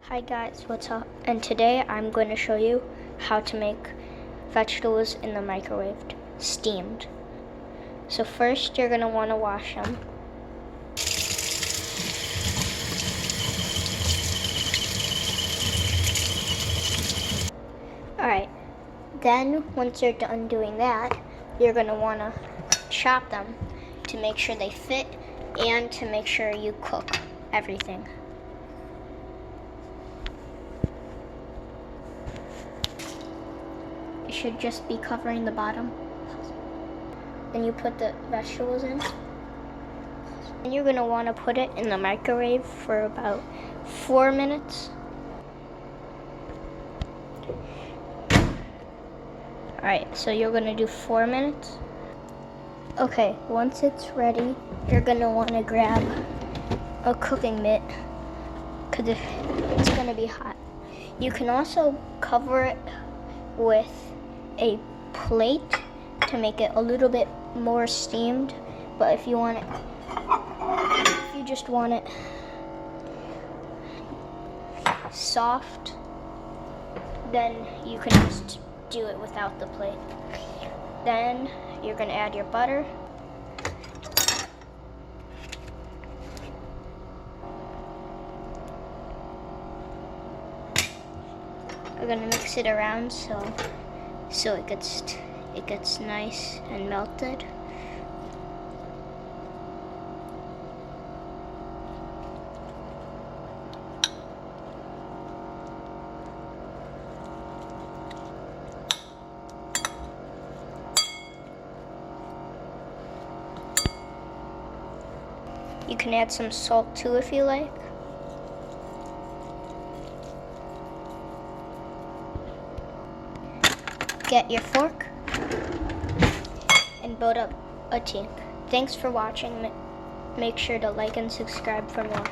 Hi guys, what's up? And today I'm going to show you how to make vegetables in the microwave, steamed. So first you're going to want to wash them. Alright, then once you're done doing that, you're going to want to chop them to make sure they fit and to make sure you cook everything. It should just be covering the bottom. Then you put the vegetables in. And you're gonna wanna put it in the microwave for about 4 minutes. Alright, so you're gonna do 4 minutes. Okay, once it's ready, you're gonna wanna grab a cooking mitt, because it's gonna be hot. You can also cover it with a plate to make it a little bit more steamed, but if you just want it soft, then you can just do it without the plate. Then you're going to add your butter. We're going to mix it around so it gets nice and melted. You can add some salt too if you like. Get your fork and build up a team. Thanks for watching. Make sure to like and subscribe for more.